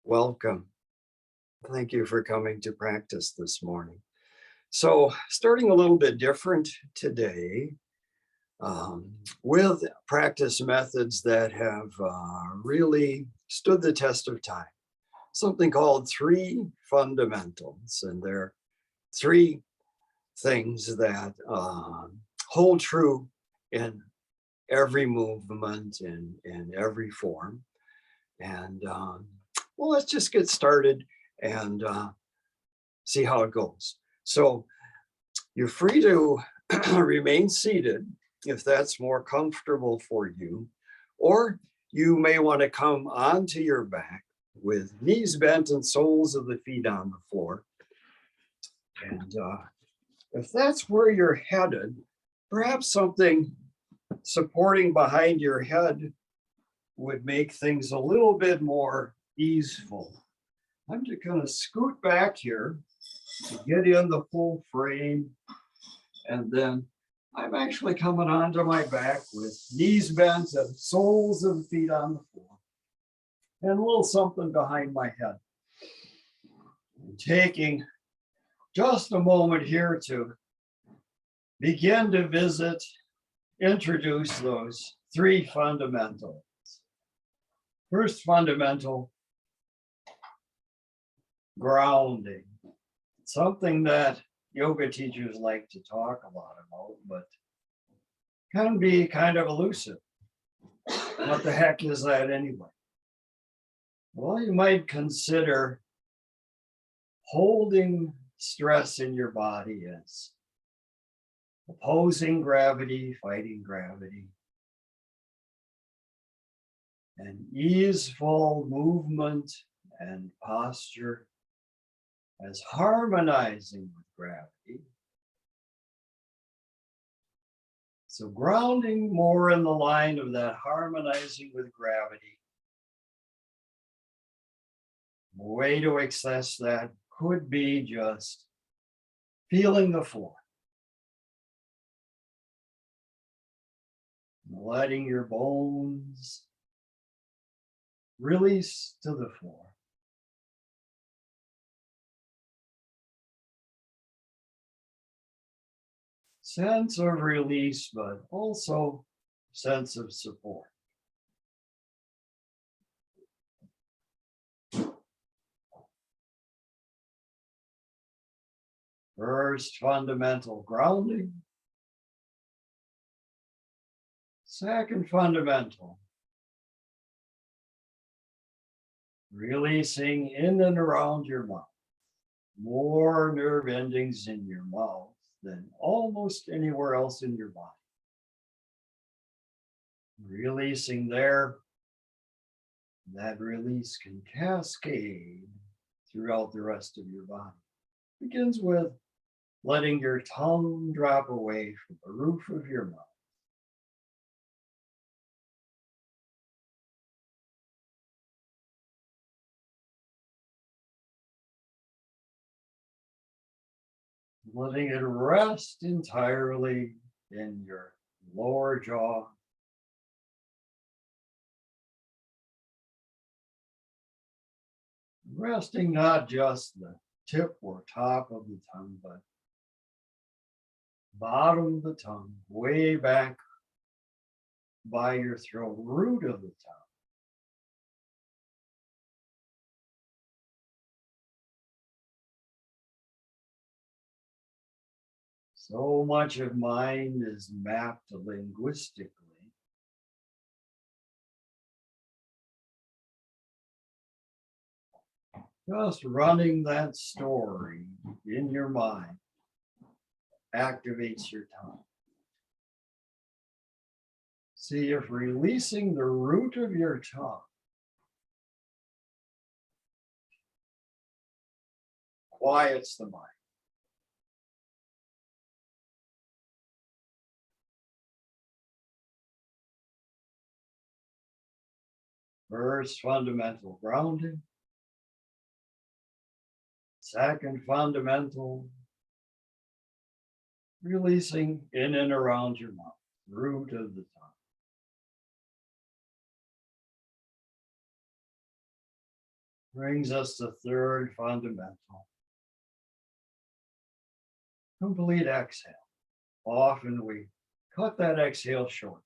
Welcome. Thank you for coming to practice this morning. So, starting a little bit different today with practice methods that have really stood the test of time. Something called three fundamentals, and they're three things that hold true in every movement, in every form. And well, let's just get started and see how it goes. So you're free to remain seated if that's more comfortable for you, or you may want to come onto your back with knees bent and soles of the feet on the floor. And if that's where you're headed, perhaps something supporting behind your head would make things a little bit more easeful. I'm just going to scoot back here to get in the full frame. And then I'm actually coming onto my back with knees bent and soles of the feet on the floor. And a little something behind my head. And taking just a moment here to begin to introduce those three fundamentals. First fundamental, grounding. Something that yoga teachers like to talk a lot about, but can be kind of elusive. What the heck is that anyway? Well, you might consider holding stress in your body as opposing gravity, fighting gravity, and easeful movement and posture as harmonizing with gravity. So grounding more in the line of that harmonizing with gravity. A way to access that could be just feeling the floor. Letting your bones release to the floor. Sense of release, but also sense of support. First fundamental, grounding. Second fundamental, releasing in and around your mouth. More nerve endings in your mouth than almost anywhere else in your body. Releasing there, that release can cascade throughout the rest of your body. Begins with letting your tongue drop away from the roof of your mouth. Letting it rest entirely in your lower jaw. Resting not just the tip or top of the tongue, but bottom of the tongue, way back by your throat, root of the tongue. So much of mind is mapped linguistically. Just running that story in your mind activates your tongue. See if releasing the root of your tongue quiets the mind. First fundamental, grounding. Second fundamental, releasing in and around your mouth, root of the tongue. brings us to third fundamental. Complete exhale. Often we cut that exhale short.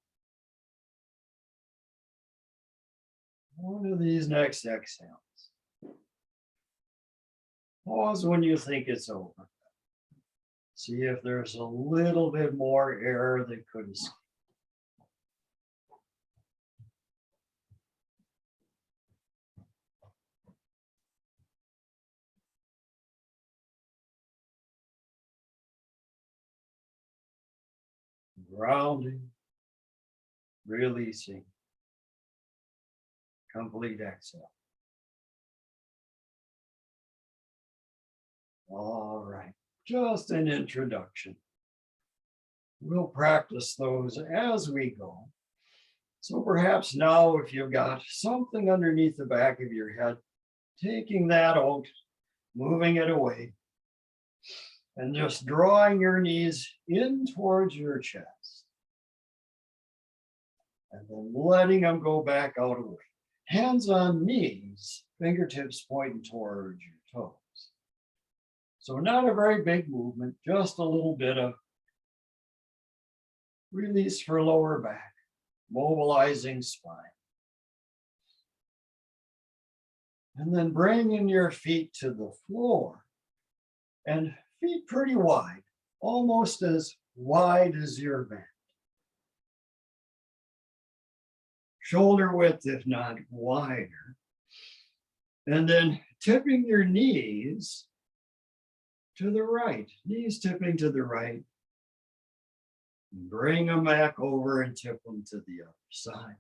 One of these next exhales. Pause when you think it's over. See if there's a little bit more air that could escape. Grounding, releasing, complete exhale. All right, just an introduction. We'll practice those as we go. So perhaps now, if you've got something underneath the back of your head, taking that out, moving it away, and just drawing your knees in towards your chest. And then letting them go back out away. Hands on knees, fingertips pointing towards your toes. So not a very big movement, just a little bit of release for lower back, mobilizing spine. And then bringing your feet to the floor and feet pretty wide, almost as wide as your mat. Shoulder width, if not wider. And then tipping your knees to the right, knees tipping to the right. Bring them back over and tip them to the other side.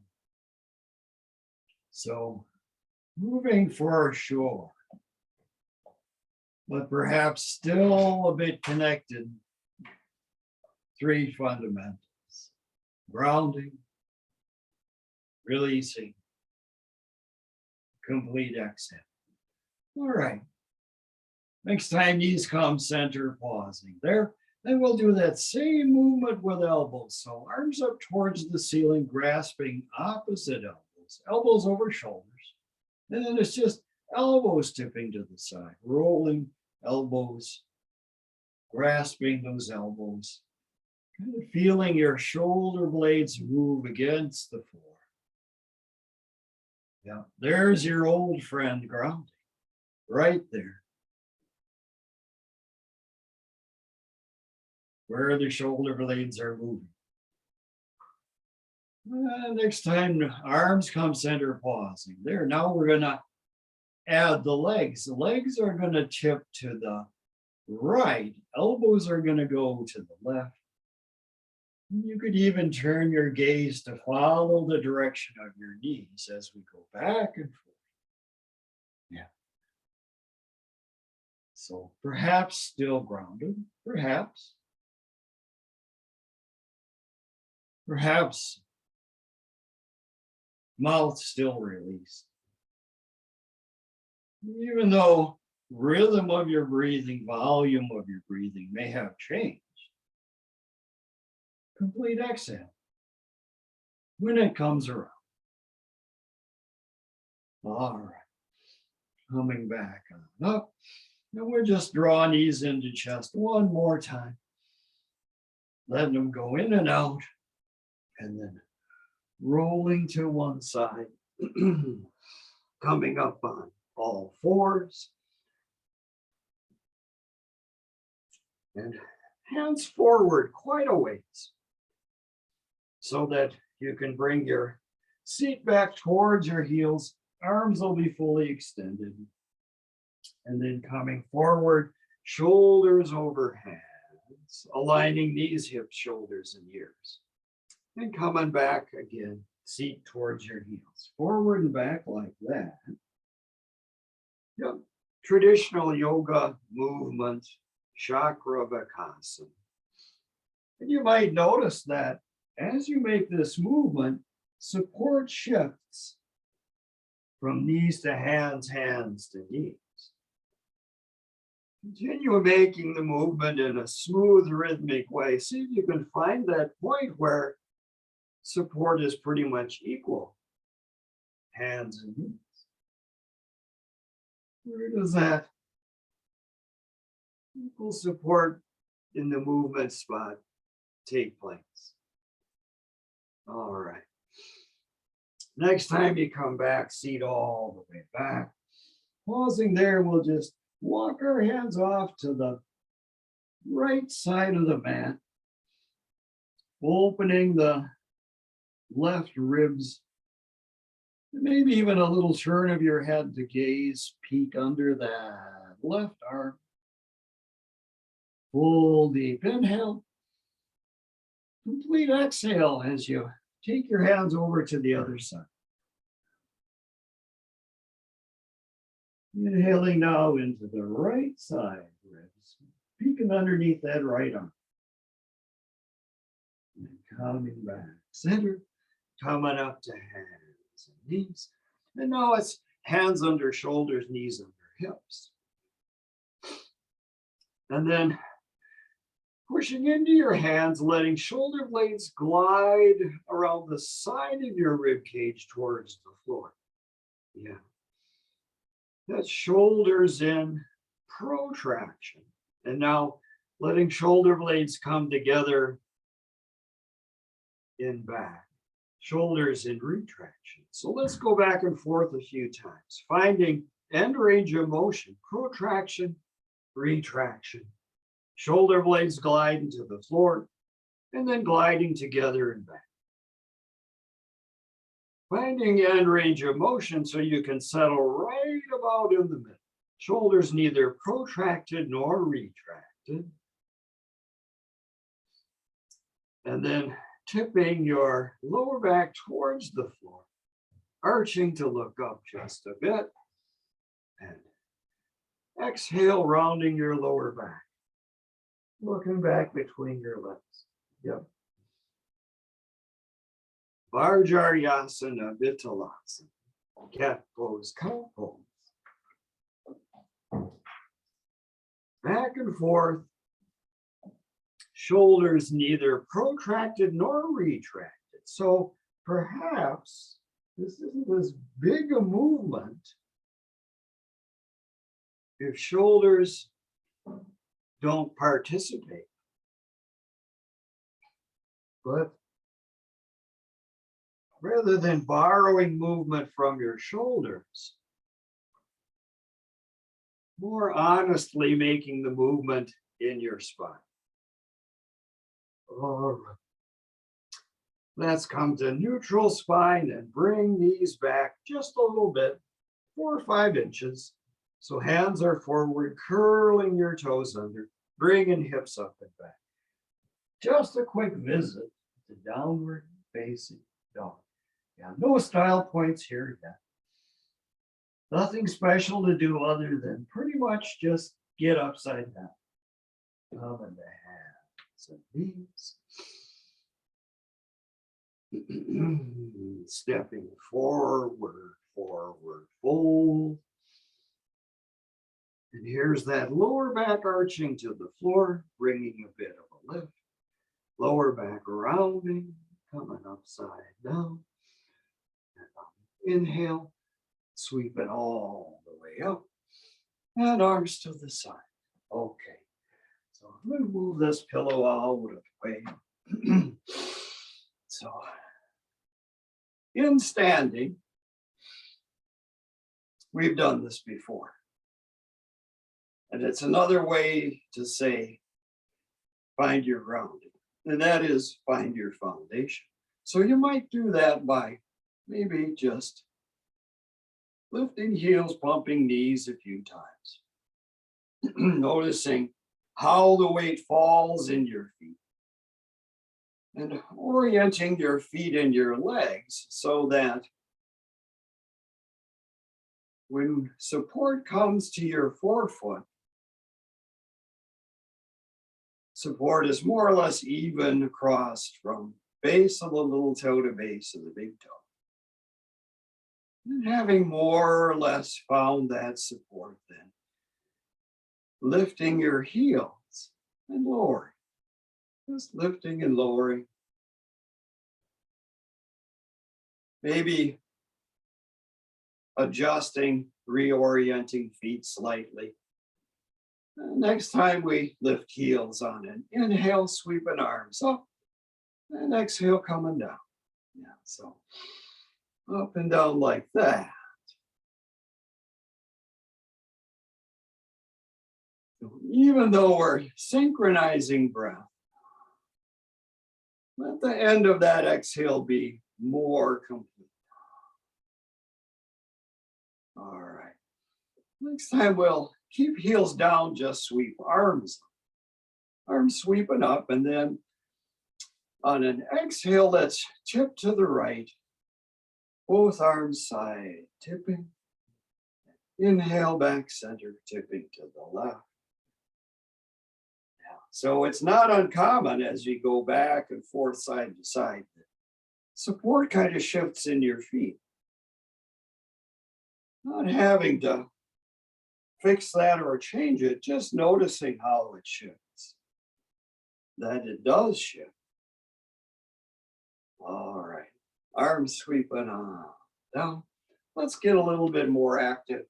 So moving for sure, but perhaps still a bit connected. Three fundamentals: grounding, releasing, complete exhale. All right. Next time knees come center, pausing there. Then we'll do that same movement with elbows. So arms up towards the ceiling, grasping opposite elbows, elbows over shoulders. And then it's just elbows tipping to the side, rolling elbows, grasping those elbows, kind of feeling your shoulder blades move against the floor. Yeah, there's your old friend grounding, right there. Where the shoulder blades are moving. Next time, arms come center, pausing. There, now we're gonna add the legs. The legs are gonna tip to the right. Elbows are gonna go to the left. You could even turn your gaze to follow the direction of your knees as we go back and forth. Yeah. So perhaps still grounded, perhaps. Perhaps mouth still released. Even though rhythm of your breathing, volume of your breathing may have changed. Complete exhale when it comes around. All right, coming back on up. And we're just drawing knees into chest one more time. Letting them go in and out. And then rolling to one side, coming up on all fours. And hands forward quite a ways so that you can bring your seat back towards your heels. Arms will be fully extended. And then coming forward, shoulders over hands, aligning knees, hips, shoulders, and ears. And coming back again, seat towards your heels, forward and back like that. Yep. Traditional yoga movement, Chakravakasana. And you might notice that as you make this movement, support shifts from knees to hands, hands to knees. Continue making the movement in a smooth, rhythmic way. See if you can find that point where support is pretty much equal, hands and knees. Where does that equal support in the movement spot take place? All right. Next time you come back, seat all the way back. Pausing there, we'll just walk our hands off to the right side of the mat, opening the left ribs, maybe even a little turn of your head to gaze, peek under that left arm. Full deep inhale. Complete exhale as you take your hands over to the other side. Inhaling now into the right side ribs, peeking underneath that right arm. And coming back, center, coming up to hands and knees. And now it's hands under shoulders, knees under hips. And then pushing into your hands, letting shoulder blades glide around the side of your rib cage towards the floor. Yeah. That's shoulders in protraction. And now letting shoulder blades come together in back. Shoulders in retraction. So let's go back and forth a few times, finding end range of motion, protraction, retraction. Shoulder blades gliding to the floor and then gliding together and back. Finding end range of motion so you can settle right about in the middle. Shoulders neither protracted nor retracted. And then tipping your lower back towards the floor, arching to look up just a bit. And exhale, rounding your lower back. Looking back between your legs. Yep. Vajrayasana Vitalasana. Cat pose, cow pose. Back and forth. Shoulders neither protracted nor retracted. So perhaps this isn't as big a movement if shoulders don't participate. But rather than borrowing movement from your shoulders, more honestly making the movement in your spine. All right. Let's come to neutral spine and bring these back just a little bit, 4 or 5 inches. So hands are forward, curling your toes under, bringing hips up and back. Just a quick visit to downward facing dog. Yeah, no style points here yet. Nothing special to do other than pretty much just get upside down. Come into hands and knees. Stepping forward, fold. And here's that lower back arching to the floor, bringing a bit of a lift. Lower back rounding, coming upside down. Inhale, sweep it all the way up. And arms to the side. Okay. So I'm going to move this pillow out of the way. So, in standing, we've done this before. And it's another way to say, find your grounding. And that is find your foundation. So you might do that by maybe just lifting heels, pumping knees a few times. Noticing how the weight falls in your feet. And orienting your feet and your legs so that when support comes to your forefoot, support is more or less even across from base of the little toe to base of the big toe. And having more or less found that support, then lifting your heels and lowering. Just lifting and lowering. Maybe adjusting, reorienting feet slightly. Next time we lift heels on an inhale, sweeping arms up, and exhale, coming down. Yeah, so up and down like that. Even though we're synchronizing breath, let the end of that exhale be more complete. All right. Next time we'll keep heels down, just sweep arms. Arms sweeping up, and then on an exhale, let's tip to the right. Both arms side, tipping. Inhale, back center, tipping to the left. So it's not uncommon as you go back and forth side to side. Support kind of shifts in your feet. Not having to fix that or change it, just noticing how it shifts. That it does shift. All right, arms sweeping on down. Let's get a little bit more active.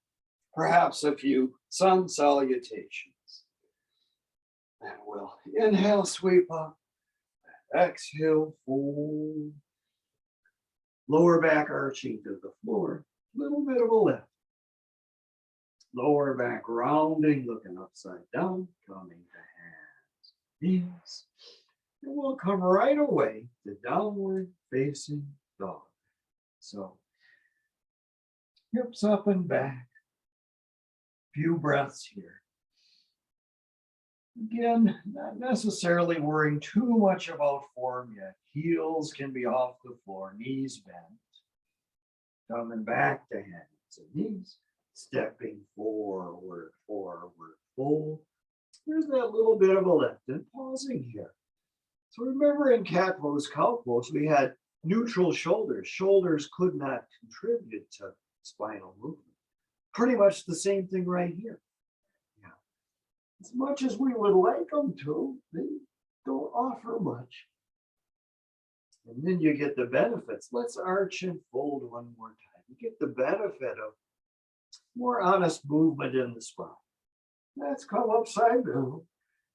Perhaps a few sun salutations. And we'll inhale, sweep up. Exhale, fold. Lower back arching to the floor. Little bit of a lift. Lower back rounding, looking upside down, coming to hands, knees. And we'll come right away to downward facing dog. So hips up and back. Few breaths here. Again, not necessarily worrying too much about form yet. Heels can be off the floor, knees bent. Coming back to hands and knees. Stepping forward, forward, fold. There's that little bit of a lift and pausing here. So remember in cat pose, cow pose, we had neutral shoulders. Shoulders could not contribute to spinal movement. Pretty much the same thing right here. As much as we would like them to, they don't offer much. And then you get the benefits. Let's arch and fold one more time. You get the benefit of more honest movement in the spine. Let's come upside down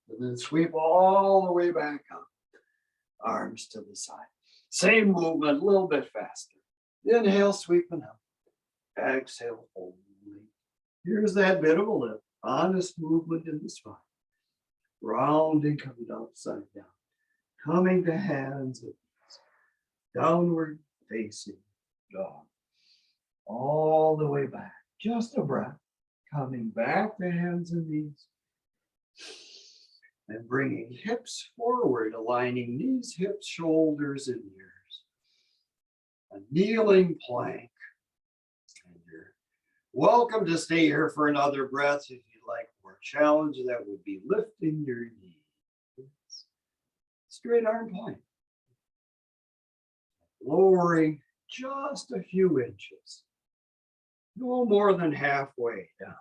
and then sweep all the way back up. Arms to the side. Same movement, a little bit faster. Inhale, sweeping up. Exhale, folding. Here's that bit of a lift. Honest movement in the spine. Rounding, coming upside down. Coming to hands and knees. Downward facing dog. All the way back. Just a breath. Coming back to hands and knees. And bringing hips forward, aligning knees, hips, shoulders, and ears. A kneeling plank. And you're welcome to stay here for another breath. If you'd like more challenge, that would be lifting your knees. Straight arm plank. Lowering just a few inches. No more than halfway down.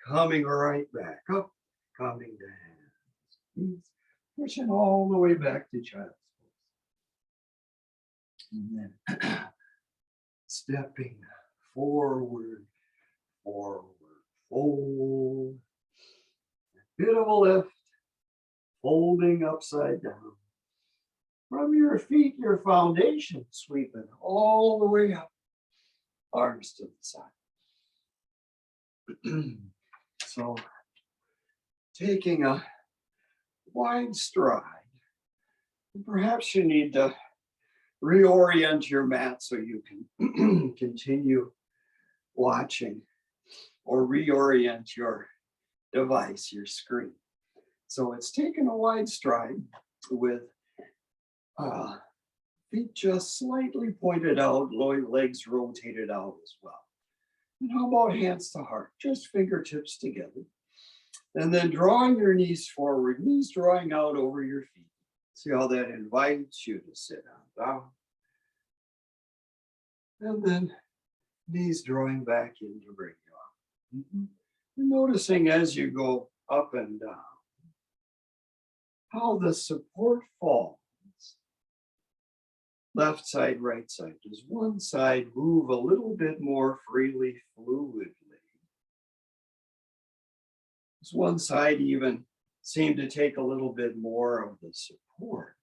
Coming right back up. Coming to hands. Pushing all the way back to child's pose. And then stepping forward, forward, fold. A bit of a lift, folding upside down. From your feet, your foundation, sweeping all the way up. Arms to the side. So, taking a wide stride. Perhaps you need to reorient your mat so you can continue watching, or reorient your device, your screen. So it's taking a wide stride with feet just slightly pointed out, legs rotated out as well. And how about hands to heart, just fingertips together. And then drawing your knees forward, knees drawing out over your feet. See how that invites you to sit down. And then knees drawing back in to bring you up. And noticing as you go up and down, how the support falls Left side, right side. Does one side move a little bit more freely, fluidly? Does one side even seem to take a little bit more of the support?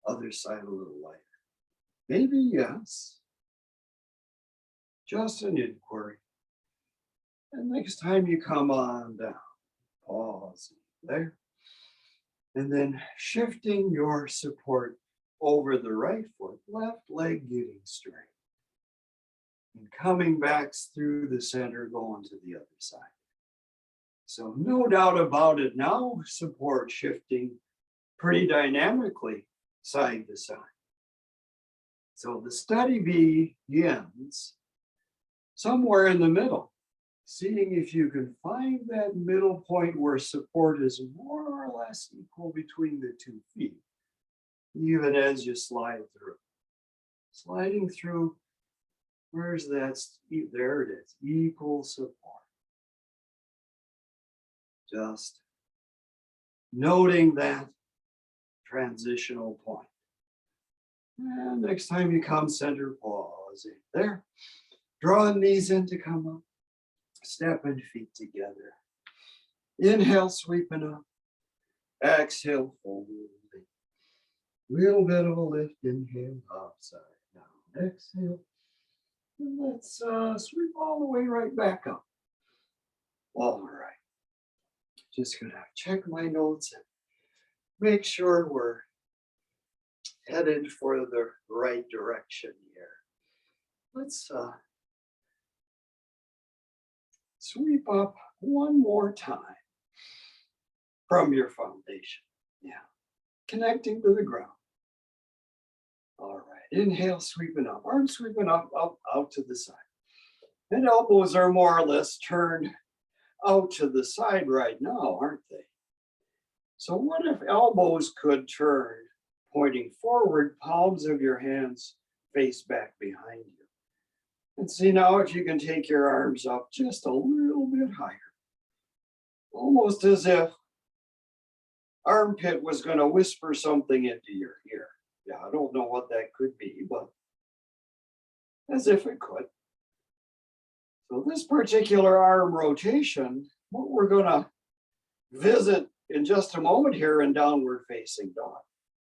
Other side a little lighter. Maybe yes. Just an inquiry. And next time you come on down, pause there. And then shifting your support over the right foot, left leg getting straight. And coming back through the center, going to the other side. So no doubt about it now, support shifting pretty dynamically side to side. So the study begins somewhere in the middle, seeing if you can find that middle point where support is more or less equal between the 2 feet, even as you slide through. Sliding through, where's that? There it is, equal support. Just noting that transitional point. And next time you come, center, pause there. Drawing knees in to come up. Stepping feet together. Inhale, sweeping up. Exhale, folding. Little bit of a lift. Inhale, upside down. Exhale. And let's sweep all the way right back up. All right. Just gonna check my notes and make sure we're headed for the right direction here. Let's sweep up one more time from your foundation. Yeah, connecting to the ground. All right, inhale, sweeping up, arms sweeping up, up, out to the side. And elbows are more or less turned out to the side right now, aren't they? So what if elbows could turn pointing forward, palms of your hands face back behind you? And see now if you can take your arms up just a little bit higher. Almost as if armpit was going to whisper something into your ear. Yeah, I don't know what that could be, but as if it could. So this particular arm rotation, what we're going to visit in just a moment here in downward facing dog.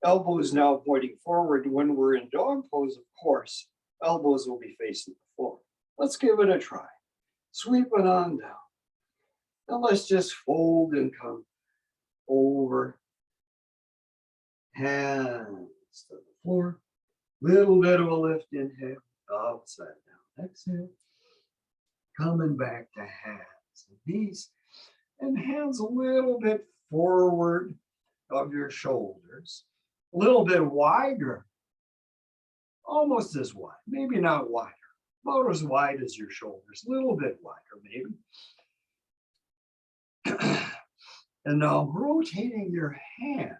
Elbows now pointing forward. When we're in dog pose, of course, elbows will be facing the floor. Let's give it a try. Sweep it on down. Now let's just fold and come over. Hands to the floor. Little bit of a lift, inhale, upside down. Exhale. Coming back to hands and knees. And hands a little bit forward of your shoulders. A little bit wider. Almost as wide, maybe not wider. About as wide as your shoulders, a little bit wider maybe. And now rotating your hand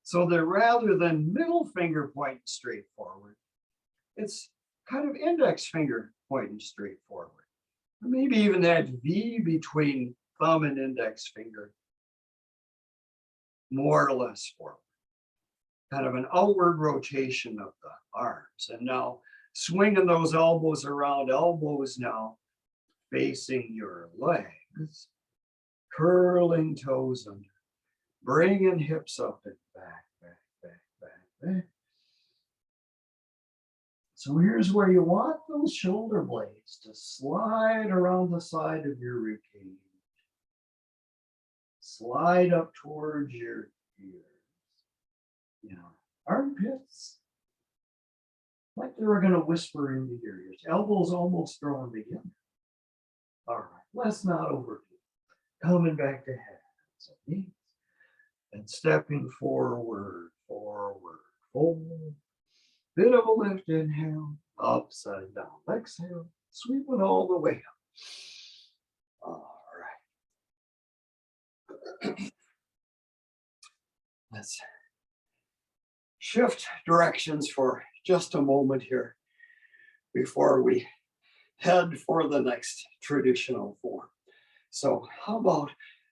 so that rather than middle finger pointing straight forward, it's kind of index finger pointing straight forward. Or maybe even that V between thumb and index finger, more or less forward. Kind of an outward rotation of the arms. And now swinging those elbows around, elbows now facing your legs, curling toes under, bringing hips up and back, back, back, back, back. So here's where you want those shoulder blades to slide around the side of your rib cage. Slide up towards your ears. You know, armpits, like they were going to whisper into your ears. Elbows almost drawn together. All right, let's not overdo it. Coming back to hands and knees. And stepping forward, forward, forward. Bit of a lift, inhale, upside down, exhale, sweeping all the way up. All right. Let's shift directions for just a moment here before we head for the next traditional form. So how about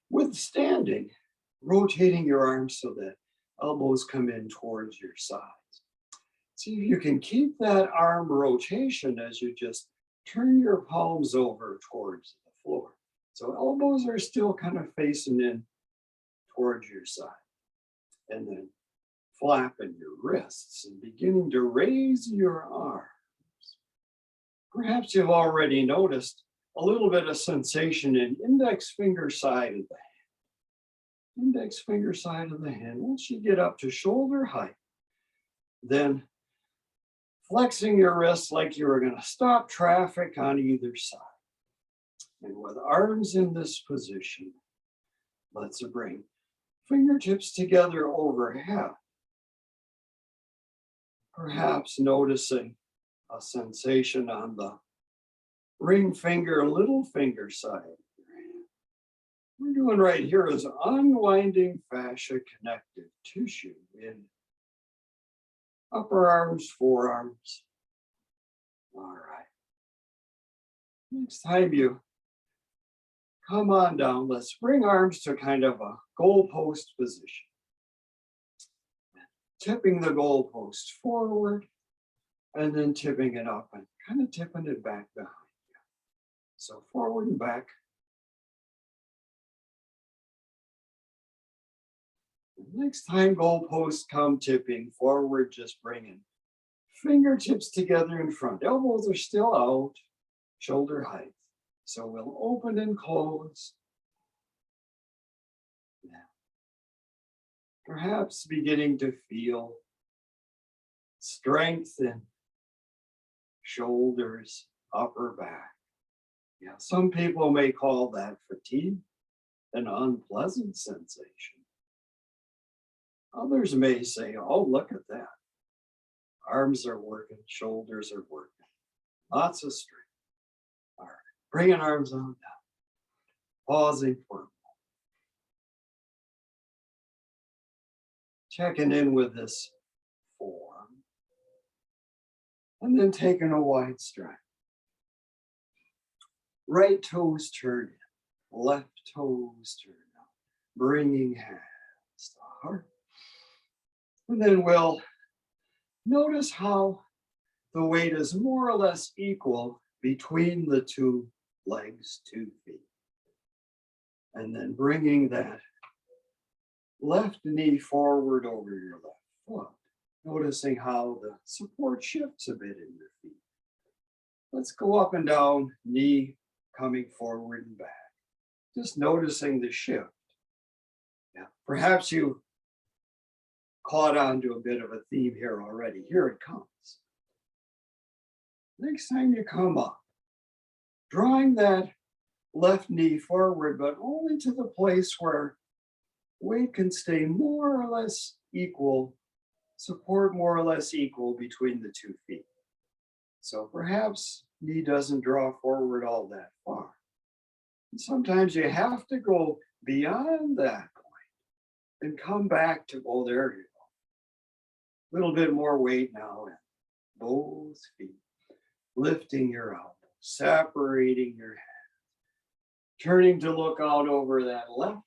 with standing, rotating your arms so that Elbows come in towards your sides. See if you can keep that arm rotation as you just turn your palms over towards the floor. So elbows are still kind of facing in towards your side. And then flapping your wrists and beginning to raise your arms. Perhaps you've already noticed a little bit of sensation in index finger side of the hand. Index finger side of the hand. Once you get up to shoulder height, then flexing your wrists like you were going to stop traffic on either side. And with arms in this position, let's bring fingertips together overhead. Perhaps noticing a sensation on the ring finger, little finger side. What we're doing right here is unwinding fascia connective tissue in upper arms, forearms. All right. Next time you come on down, let's bring arms to kind of a goalpost position. Tipping the goalpost forward and then tipping it up and kind of tipping it back behind you. So forward and back. Next time goalposts come tipping forward, just bringing fingertips together in front. Elbows are still out, shoulder height. So we'll open and close. Now, perhaps beginning to feel strength in shoulders, upper back. Yeah, some people may call that fatigue, an unpleasant sensation. Others may say, oh, look at that. Arms are working, shoulders are working. Lots of strength. All right, bringing arms on down. Pausing for a moment. Checking in with this form. And then taking a wide stride. Right toes turn in, left toes turn out. Bringing hands to heart. And then we'll notice how the weight is more or less equal between the two legs, 2 feet. And then bringing that left knee forward over your left foot. Noticing how the support shifts a bit in your feet. Let's go up and down, knee coming forward and back. Just noticing the shift. Yeah, perhaps you caught on to a bit of a theme here already. Here it comes. Next time you come up, drawing that left knee forward, but only to the place where weight can stay more or less equal, support more or less equal between the 2 feet. So perhaps knee doesn't draw forward all that far. And sometimes you have to go beyond that point and come back to, oh, there you go. A little bit more weight now in both feet. Lifting your elbow, separating your hands, turning to look out over that left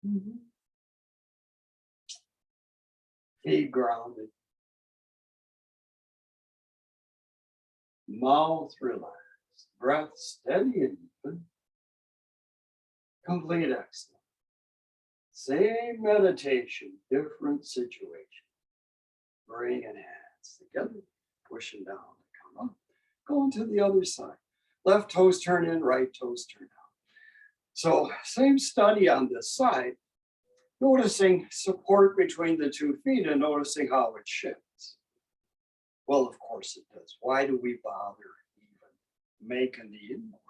hand. Feet grounded. Mouth relaxed. Breath steady and deepen. Complete exhale. Same meditation, different situation. Bringing hands together, pushing down to come up. Going to the other side. Left toes turn in, right toes turn out. So same study on this side. Noticing support between the 2 feet and noticing how it shifts. Well, of course it does. Why do we bother even making the inquiry?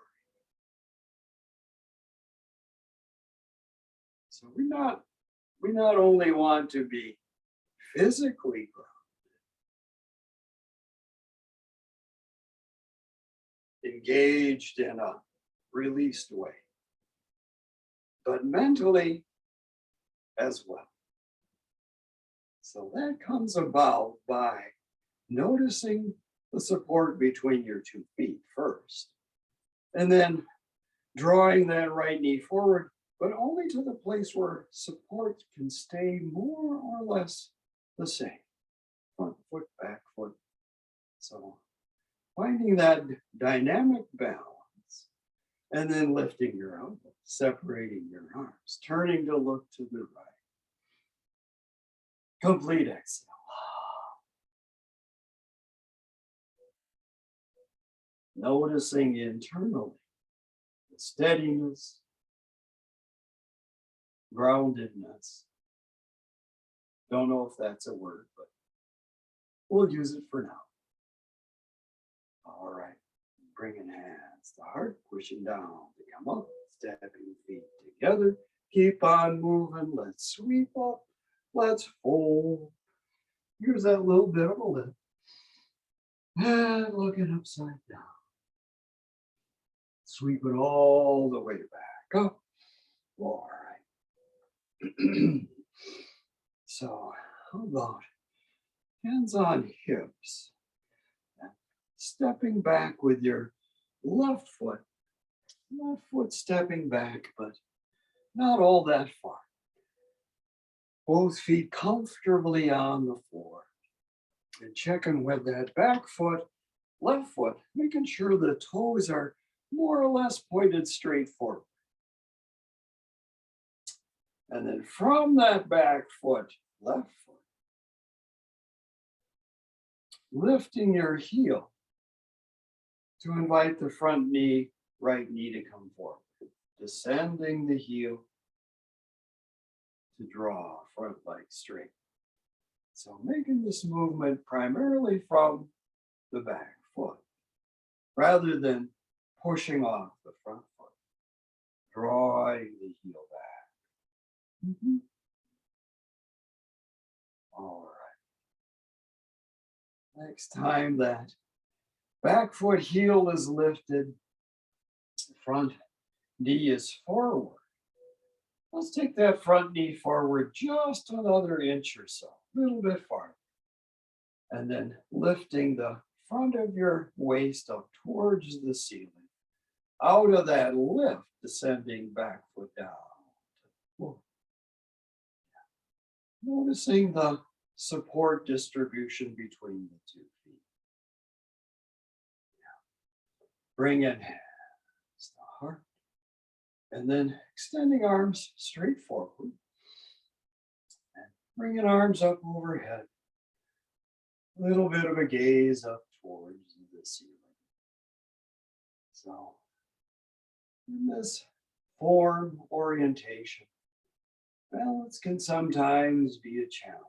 So we not only want to be physically grounded, engaged in a released way, but mentally as well. So that comes about by noticing the support between your 2 feet first, and then drawing that right knee forward, but only to the place where support can stay more or less the same. Front foot, back foot. So finding that dynamic balance and then lifting your elbows, separating your arms, turning to look to the right. Complete exhale. Noticing internally the steadiness, groundedness. Don't know if that's a word, but we'll use it for now. All right, bringing hands to heart, pushing down to come up, stepping feet together. Keep on moving. Let's sweep up. Let's fold. Use that little bit of a lift. And looking upside down. Sweep it all the way back up. All right. So how about hands on hips? Stepping back with your left foot stepping back, but not all that far. Both feet comfortably on the floor. And checking with that back foot, left foot, making sure the toes are more or less pointed straight forward. And then from that back foot, left foot, lifting your heel to invite the front knee, right knee to come forward. Descending the heel to draw front leg straight. So making this movement primarily from the back foot, rather than pushing off the front foot, drawing the heel back. All right. Next time that back foot heel is lifted, front knee is forward. Let's take that front knee forward just another inch or so, a little bit farther. And then lifting the front of your waist up towards the ceiling. Out of that lift, descending back foot down to the floor. Noticing the support distribution between the two feet. Bring in hands to heart. And then extending arms straight forward. And bringing arms up overhead. A little bit of a gaze up towards the ceiling. So, in this form orientation, balance can sometimes be a challenge.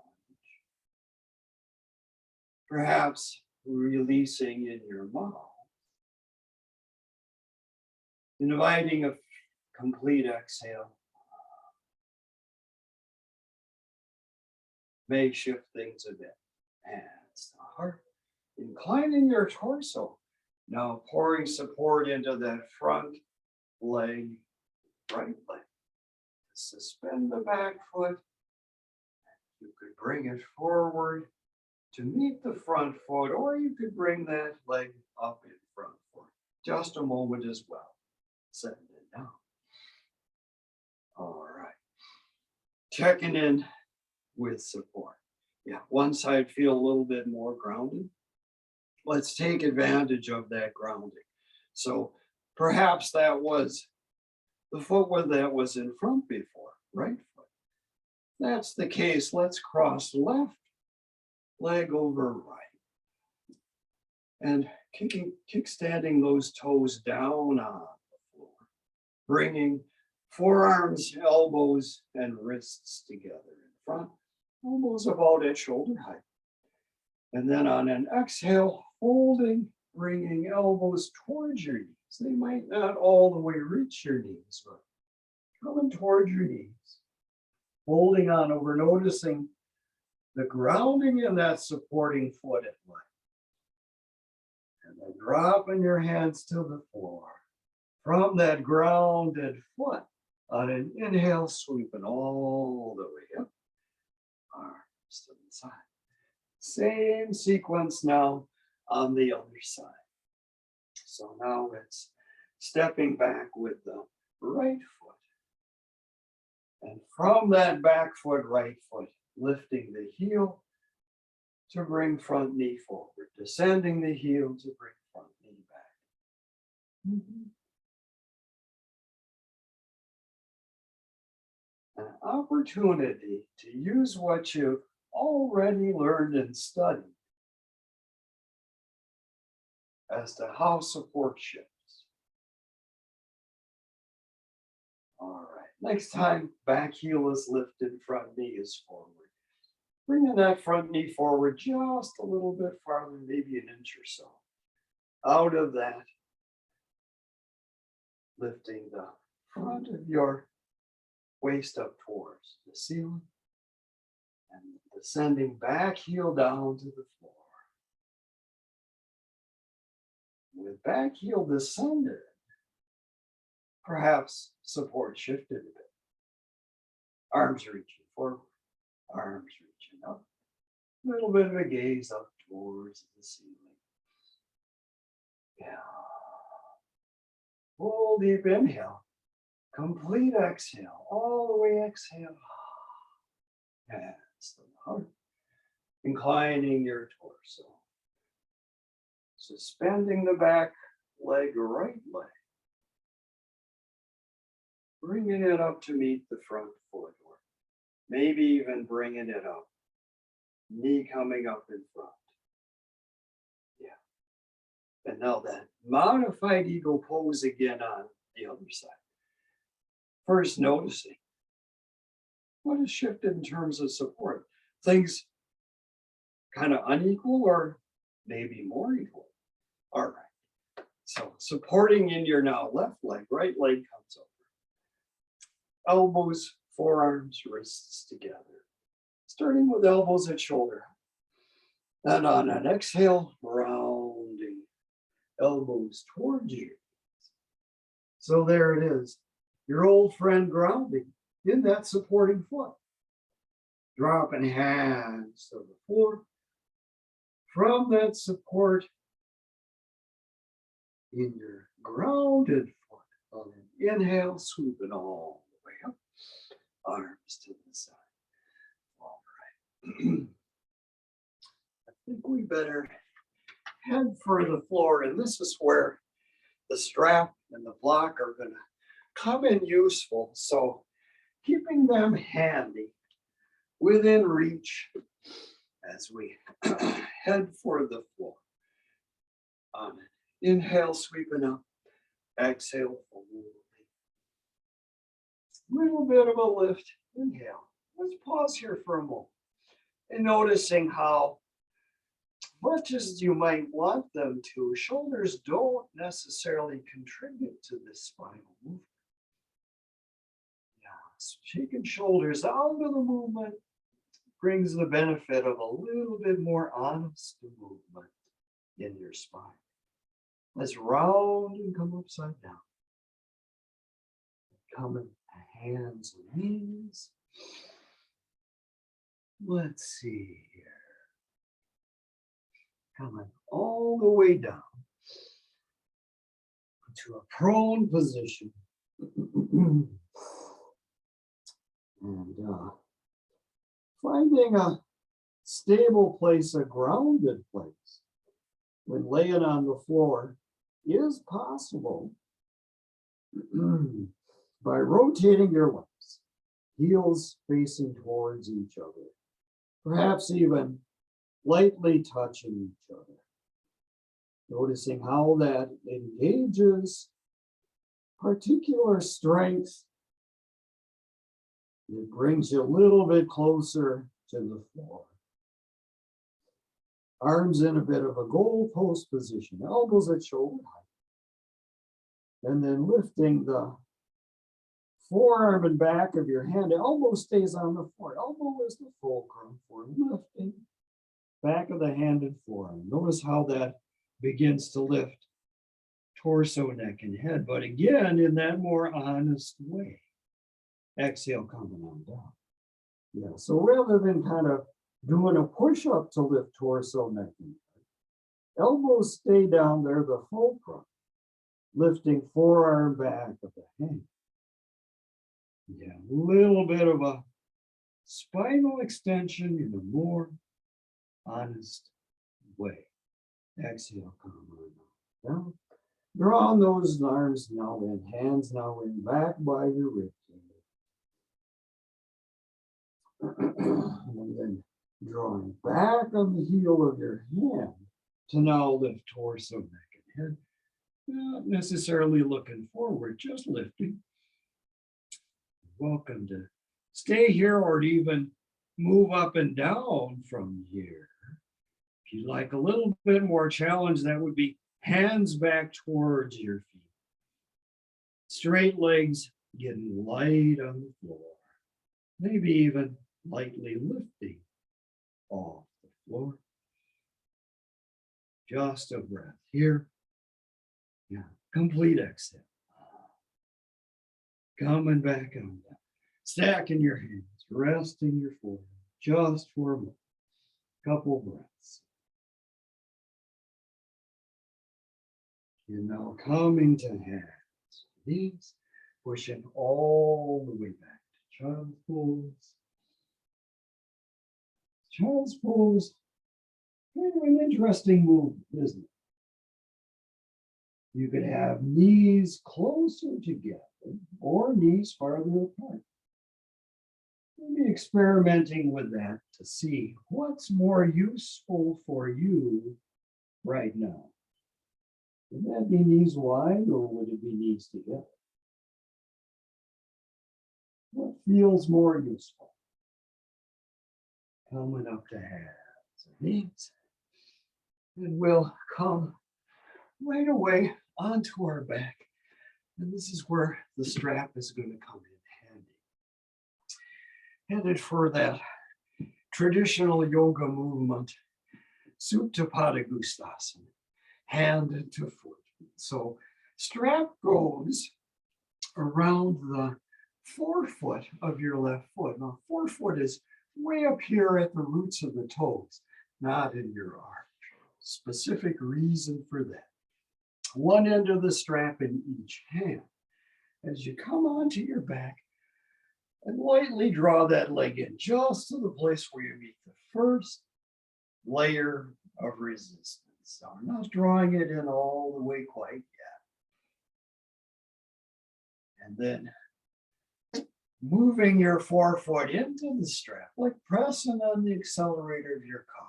Perhaps releasing in your mouth. Inviting a complete exhale. May shift things a bit. Hands to heart. Inclining your torso. Now pouring support into that front leg, right leg. Suspend the back foot. You could bring it forward to meet the front foot, or you could bring that leg up in front foot. Just a moment as well. Setting it down. All right. Checking in with support. Yeah, one side feel a little bit more grounded. Let's take advantage of that grounding. So perhaps that was the foot that was in front before, right foot. That's the case. Let's cross left leg over right. And kickstanding those toes down on the floor. Bringing forearms, elbows, and wrists together in front. Elbows about at shoulder height. And then on an exhale, folding, bringing elbows towards your knees. They might not all the way reach your knees, but coming towards your knees. Holding on over, noticing the grounding in that supporting foot at leg. And then dropping your hands to the floor. From that grounded foot, on an inhale, sweeping all the way up. Arms to the side. Same sequence now on the other side. So now it's stepping back with the right foot. And from that back foot, right foot, lifting the heel to bring front knee forward, descending the heel to bring front knee back. An opportunity to use what you've already learned and studied as to how support shifts. All right, next time, back heel is lifted, front knee is forward. Bringing that front knee forward just a little bit farther, maybe an inch or so. Out of that, lifting the front of your waist up towards the ceiling and descending back heel down to the floor. With back heel descended, perhaps support shifted a bit. Arms reaching forward, arms reaching up. A little bit of a gaze up towards the ceiling. Yeah. Full deep inhale. Complete exhale. All the way exhale. Hands to the heart. Inclining your torso. Suspending the back leg, right leg. Bringing it up to meet the front foot, or maybe even bringing it up. Knee coming up in front. Yeah. And now that modified eagle pose again on the other side. First, noticing what has shifted in terms of support. Things kind of unequal or maybe more equal. All right. So supporting in your now left leg, right leg comes over. Elbows, forearms, wrists together. Starting with elbows at shoulder. And on an exhale, rounding elbows towards you. So there it is. Your old friend grounding in that supporting foot. Dropping hands to the floor. From that support in your grounded foot. On an inhale, swooping all the way up. Arms to the side. All right. I think we better head for the floor. And this is where the strap and the block are going to come in useful. So keeping them handy within reach as we head for the floor. Inhale, sweeping up. Exhale, forward. Little bit of a lift. Inhale. Let's pause here for a moment. And noticing how much as you might want them to, shoulders don't necessarily contribute to this spinal movement. Yes, shaking shoulders out of the movement brings the benefit of a little bit more honest movement in your spine. Let's round and come upside down. Coming to hands and knees. Let's see here. Coming all the way down to a prone position. And finding a stable place, a grounded place, when laying on the floor is possible by rotating your legs, heels facing towards each other, perhaps even lightly touching each other. Noticing how that engages particular strength. It brings you a little bit closer to the floor. Arms in a bit of a goalpost position, elbows at shoulder height. And then lifting the forearm and back of your hand. Elbow stays on the floor. Elbow is the fulcrum for lifting back of the hand and forearm. Notice how that begins to lift torso, neck, and head. But again, in that more honest way. Exhale, coming on down. Yeah, so rather than kind of doing a push-up to lift torso, neck, and head, elbows stay down there, the fulcrum, lifting forearm back of the hand. Yeah, a little bit of a spinal extension in a more honest way. Exhale, come on down. Draw those arms now in, hands now in, back by your rib cage. And then drawing back on the heel of your hand to now lift torso, neck, and head. Not necessarily looking forward, just lifting. Welcome to stay here or to even move up and down from here. If you'd like a little bit more challenge, that would be hands back towards your feet. Straight legs getting light on the floor. Maybe even lightly lifting off the floor. Just a breath here. Yeah, complete exhale. Coming back on down. Stacking your hands, resting your forehead just for a moment. Couple breaths. And now coming to hands, knees, pushing all the way back to child's pose. Child's pose, kind of an interesting movement, isn't it? You could have knees closer together or knees farther apart. Maybe experimenting with that to see what's more useful for you right now. Would that be knees wide or would it be knees together? What feels more useful? Coming up to hands and knees. And we'll come right away onto our back. And this is where the strap is going to come in handy. Headed for that traditional yoga movement, Supta Padangusthasana, hand to foot. So strap goes around the forefoot of your left foot. Now, forefoot is way up here at the roots of the toes, not in your arch. Specific reason for that. One end of the strap in each hand. As you come onto your back and lightly draw that leg in just to the place where you meet the first layer of resistance. So I'm not drawing it in all the way quite yet. And then moving your forefoot into the strap, like pressing on the accelerator of your car.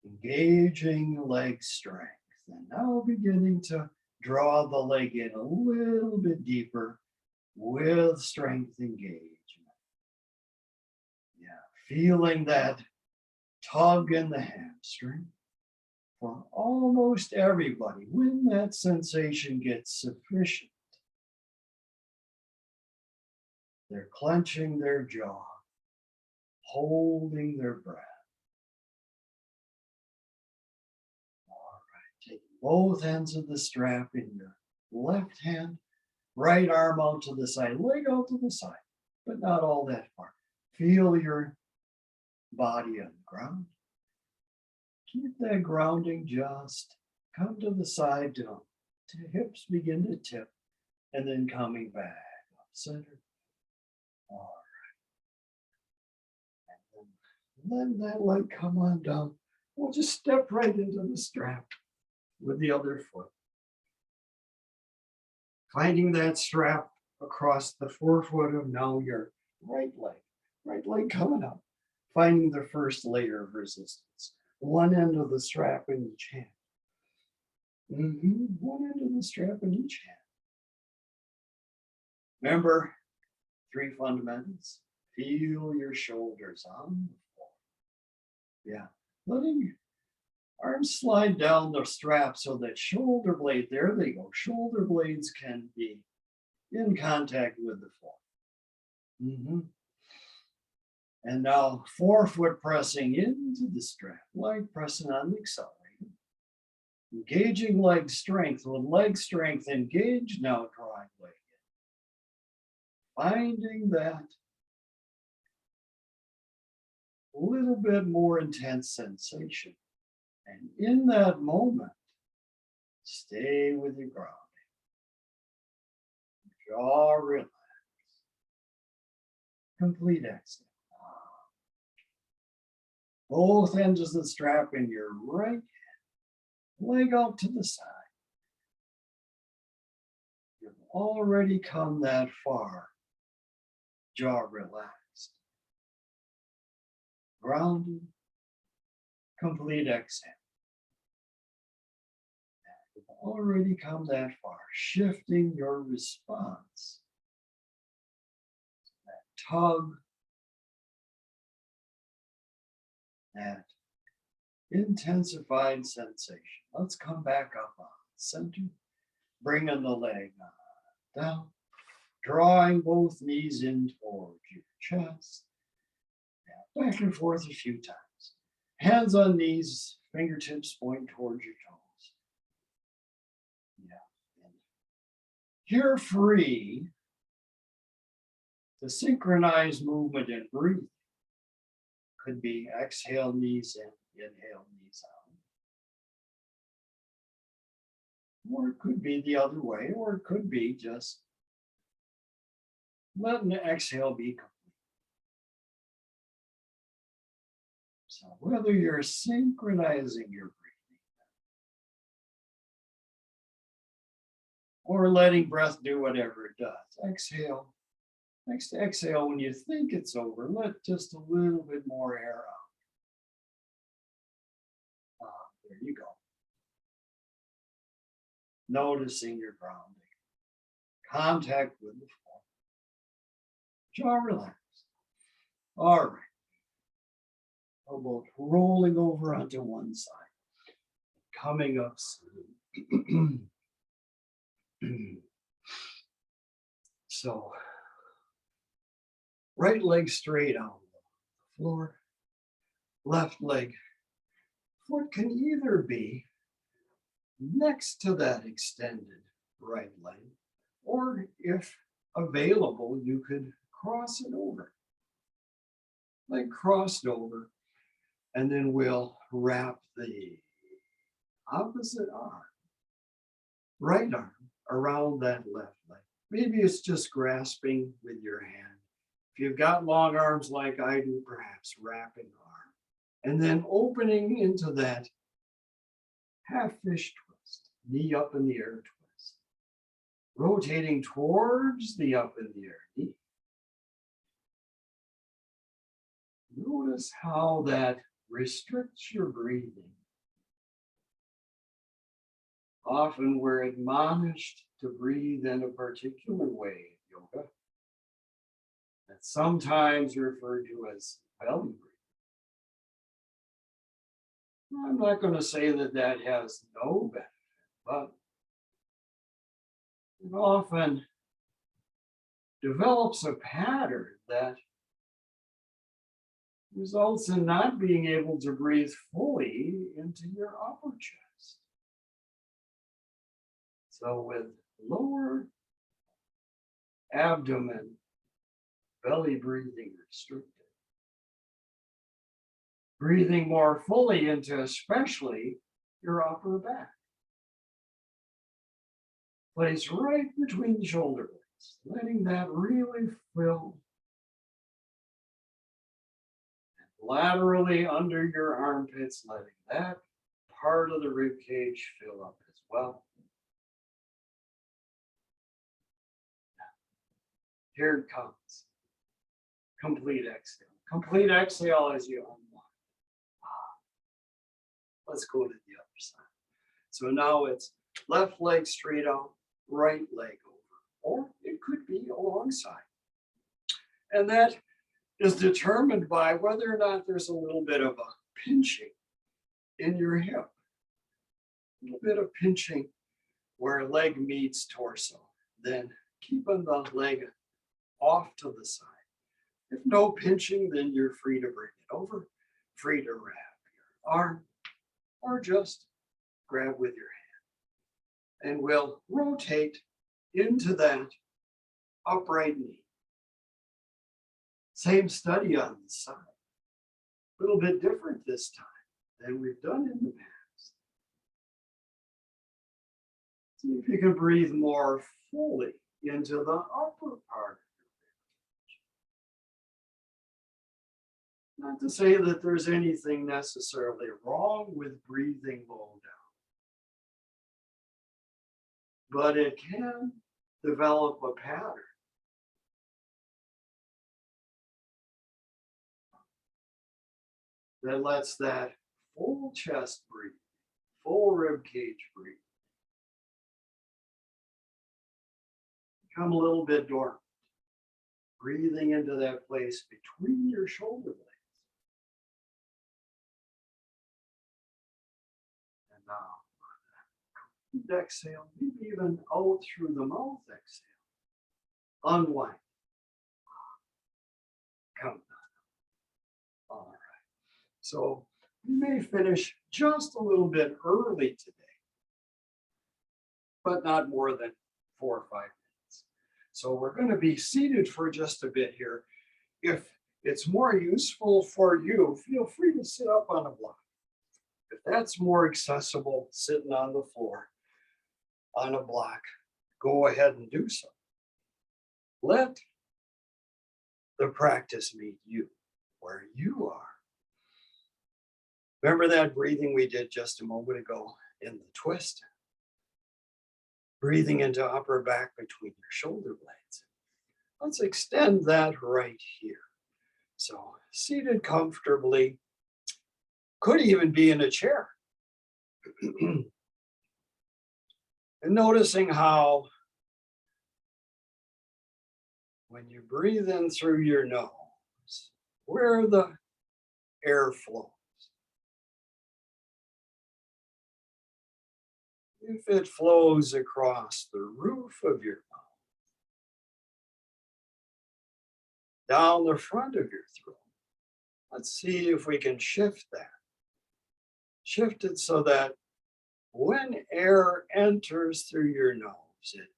Engaging leg strength. And now beginning to draw the leg in a little bit deeper with strength engagement. Yeah, feeling that tug in the hamstring. For almost everybody, when that sensation gets sufficient, they're clenching their jaw, holding their breath. All right, taking both ends of the strap in your left hand, right arm out to the side, leg out to the side, but not all that far. Feel your body on the ground. Keep that grounding, just come to the side down. Hips begin to tip and then coming back up center. All right. And then let that leg come on down. We'll just step right into the strap with the other foot. Finding that strap across the forefoot of now your right leg coming up. Finding the first layer of resistance. One end of the strap in each hand. One end of the strap in each hand. Remember, 3 fundamentals. Feel your shoulders on the floor. Yeah, letting arms slide down the strap so that shoulder blade, there they go. Shoulder blades can be in contact with the floor. And now forefoot pressing into the strap, like pressing on the accelerator. Engaging leg strength. With leg strength engaged, now drawing leg in. Finding that little bit more intense sensation. And in that moment, stay with your grounding. Jaw relaxed. Complete exhale. Both ends of the strap in your right leg out to the side. You've already come that far. Jaw relaxed. Grounded. Complete exhale. You've already come that far. Shifting your response. That tug. That intensified sensation. Let's come back up on center. Bringing the leg down. Drawing both knees in towards your chest. Back and forth a few times. Hands on knees, fingertips point towards your toes. Yeah. And you're free to synchronize movement and breathing. Could be exhale, knees in, inhale, knees out. Or it could be the other way, or it could be just letting the exhale be complete. So whether you're synchronizing your breathing or letting breath do whatever it does, exhale. Next exhale, when you think it's over, let just a little bit more air out. There you go. Noticing your grounding. Contact with the floor. Jaw relaxed. All right. Elbow rolling over onto one side. Coming up soon. So, right leg straight on the floor. Left leg. Foot can either be next to that extended right leg, or if available, you could cross it over. Leg crossed over, and then we'll wrap the opposite arm, right arm, around that left leg. Maybe it's just grasping with your hand. If you've got long arms like I do, perhaps wrapping arm, and then opening into that half fish twist, knee up in the air twist, rotating towards the up in the air knee. Notice how that restricts your breathing. Often we're admonished to breathe in a particular way in yoga, that's sometimes referred to as belly breathing. I'm not going to say that that has no benefit, but it often develops a pattern that results in not being able to breathe fully into your upper chest. So with lower abdomen, belly breathing restricted, breathing more fully into especially your upper back. Place right between the shoulder blades, letting that really fill. And laterally under your armpits, letting that part of the rib cage fill up as well. Here it comes. Complete exhale. Complete exhale as you unwind. Let's go to the other side. So now it's left leg straight out, right leg over, or it could be alongside. And that is determined by whether or not there's a little bit of a pinching in your hip. A little bit of pinching where leg meets torso. Then keeping the leg off to the side. If no pinching, then you're free to bring it over, free to wrap your arm, or just grab with your hand. And we'll rotate into that upright knee. Same study on the side. A little bit different this time than we've done in the past. See if you can breathe more fully into the upper part. Not to say that there's anything necessarily wrong with breathing low down, but it can develop a pattern that lets that full chest breathe, full rib cage breathe, become a little bit dormant, breathing into that place between your shoulder blades. And now, exhale, maybe even out through the mouth, exhale. Unwind. Come down. All right. So we may finish just a little bit early today, but not more than 4 or 5 minutes. So we're going to be seated for just a bit here. If it's more useful for you, feel free to sit up on a block. If that's more accessible, sitting on the floor on a block, go ahead and do so. Let the practice meet you where you are. Remember that breathing we did just a moment ago in the twist? Breathing into upper back between your shoulder blades. Let's extend that right here. So seated comfortably, could even be in a chair. And noticing how when you breathe in through your nose, where the air flows. If it flows across the roof of your mouth, down the front of your throat, let's see if we can shift that. Shift it so that when air enters through your nose, it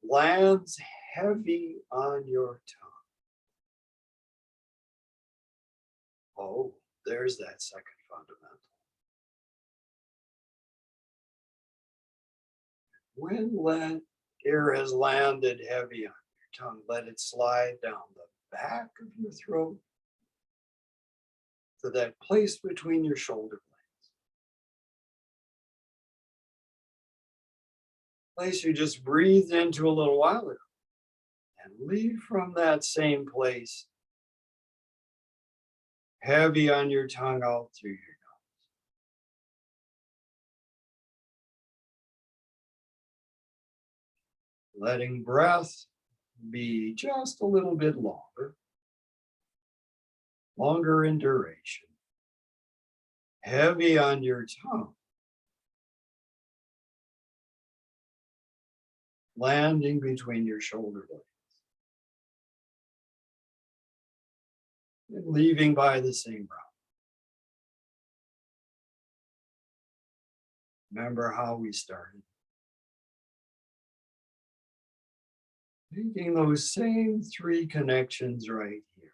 lands heavy on your tongue. Oh, there's that second fundamental. When air has landed heavy on your tongue, let it slide down the back of your throat to that place between your shoulder blades. Place you just breathed into a little while ago. And leave from that same place, heavy on your tongue out through your nose. Letting breath be just a little bit longer in duration. Heavy on your tongue. Landing between your shoulder blades. And leaving by the same route. Remember how we started. Making those same 3 connections right here.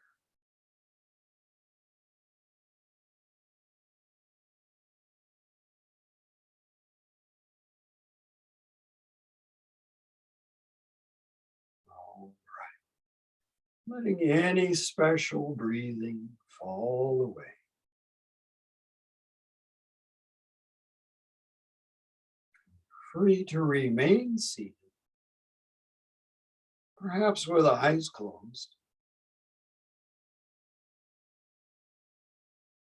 All right. Letting any special breathing fall away. Free to remain seated. Perhaps with eyes closed.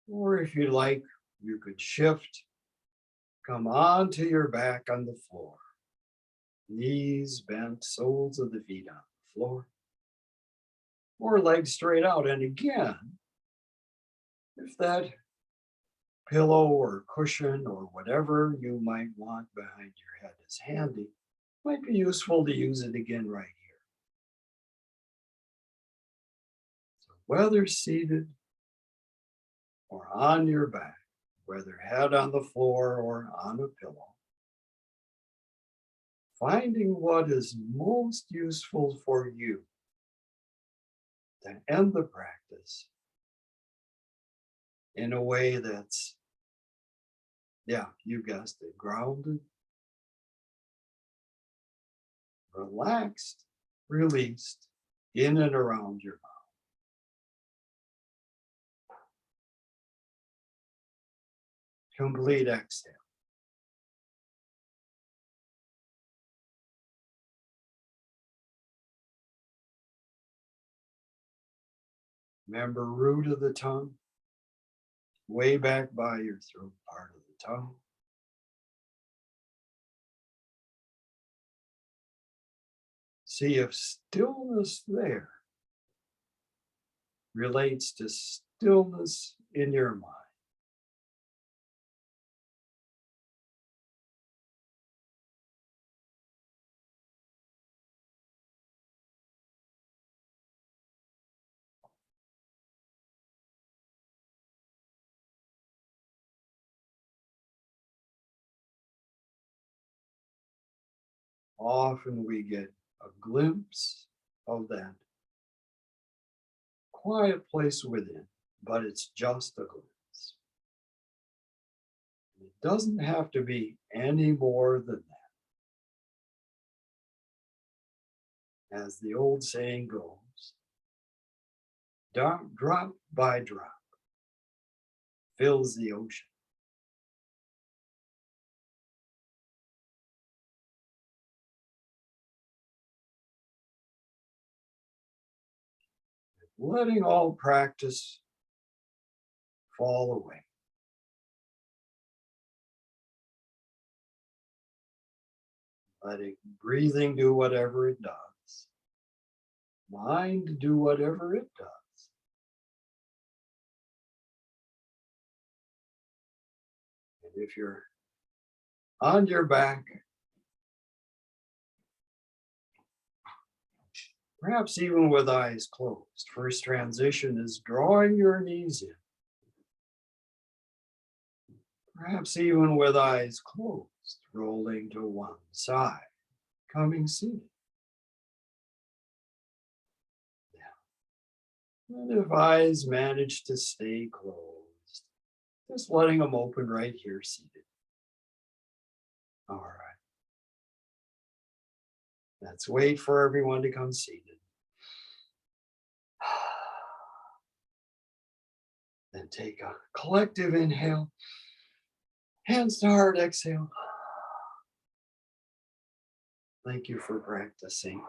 Or if you like, you could shift, come onto your back on the floor. Knees bent, soles of the feet on the floor. Or legs straight out. And again, if that pillow or cushion or whatever you might want behind your head is handy, might be useful to use it again right here. So whether seated or on your back, whether head on the floor or on a pillow, finding what is most useful for you to end the practice in a way that's, you guessed it, grounded, relaxed, released in and around your mouth. complete exhale. Remember, root of the tongue, way back by your throat part of the tongue. See if stillness there relates to stillness in your mind. Often we get a glimpse of that quiet place within, but it's just a glimpse. It doesn't have to be any more than that. As the old saying goes, drop by drop fills the ocean. Letting all practice fall away. Letting breathing do whatever it does. Mind do whatever it does. And if you're on your back, perhaps even with eyes closed, first transition is drawing your knees in. Perhaps even with eyes closed, rolling to one side, coming seated. And if eyes manage to stay closed, just letting them open right here seated. All right. Let's wait for everyone to come seated. Then take a collective inhale, hands to heart exhale. Thank you for practicing.